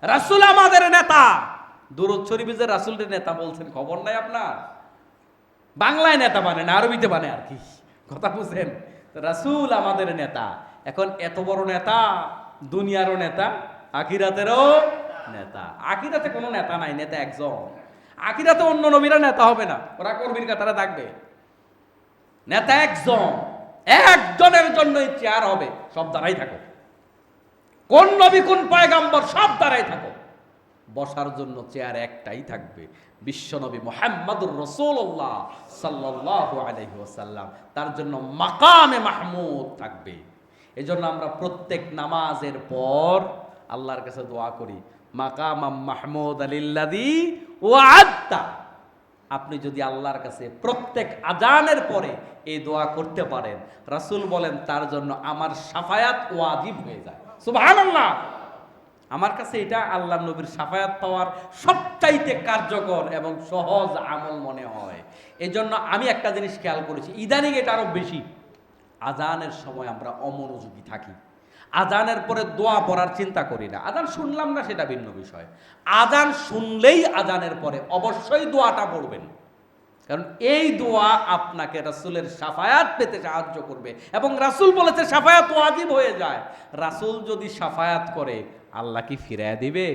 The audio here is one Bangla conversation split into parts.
রাসূল আমাদের নেতা। দুরূদ শরীফে যে রাসূলের নেতা বলছেন, খবর নাই আপনার? বাংলায় নেতা মানে না, আরবিতে মানে আর কি, কথা বুঝেন? রাসূল আমাদের নেতা। এখন এত বড় নেতা, দুনিয়ারও নেতা, আখিরাতেরও নেতা। আখিরাতে কোনো নেতা নাই, নেতা একজন। আখিরাতে অন্য নবীরা নেতা হবে না, ওরা কর্মীর কাতারে থাকবে। নেতা একজন, একজনের জন্যই চেয়ার হবে, সব দাঁড়াই থাকো। কোন নবী কোন পয়গাম্বর সব দাঁড়াই থাকো, বসার জন্য চেয়ার একটাই থাকবে, বিশ্বনবী মুহাম্মদুর রাসূলুল্লাহ সাল্লাল্লাহু আলাইহি ওয়াসাল্লাম। তার জন্য মাকামে মাহমুদ থাকবে। এজন্য আমরা প্রত্যেক নামাজের পর আল্লাহর কাছে দোয়া করি, মাকামাম মাহমুদ লিল্লাযী ওয়া'আদতা। আপনি যদি আল্লাহর কাছে প্রত্যেক আজানের পরে এই দোয়া করতে পারেন, রাসূল বলেন তার জন্য আমার শাফায়াত ওয়াজিব হয়ে যায়। সুবহানাল্লাহ। আমার কাছে এটা আল্লাহ নবীর শাফায়াত পাওয়ার সবচাইতে কার্যকর এবং সহজ আমল মনে হয়। এই জন্য আমি একটা জিনিস খেয়াল করেছি, ইদানিং এটা আরো বেশি, আজানের সময় আমরা অমনোযোগী থাকি। আজানের পরে দোয়া পড়ার চিন্তা করি না। আজান শুনলাম না সেটা ভিন্ন বিষয়, আজান শুনলেই আজানের পরে অবশ্যই দোয়াটা পড়বেন, কারণ এই দোয়া আপনাকে রাসূলের শাফায়াত পেতে সাহায্য করবে। এবং রাসূল বলেছে শাফায়াত ওয়াজিব হয়ে যায়। রাসূল যদি শাফায়াত করে, আল্লাহ কি ফিরায় দিবে?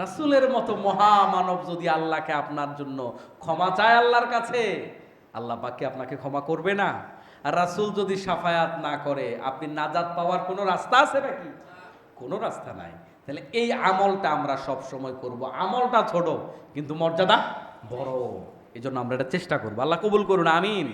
রাসূলের মতো মহামানব যদি আল্লাহকে আপনার জন্য ক্ষমা চায় আল্লাহর কাছে, আল্লাহ পাক কি আপনাকে ক্ষমা করবে না? আর রাসূল যদি শাফায়াত না করে, আপনি নাজাত পাওয়ার কোনো রাস্তা আছে নাকি? কোনো রাস্তা নাই। তাহলে এই আমলটা আমরা সব সময় করব। আমলটা ছোট কিন্তু মর্যাদা বড়, এই জন্য আমরা এটা চেষ্টা করবো। আল্লাহ কবুল করুন, আমিন।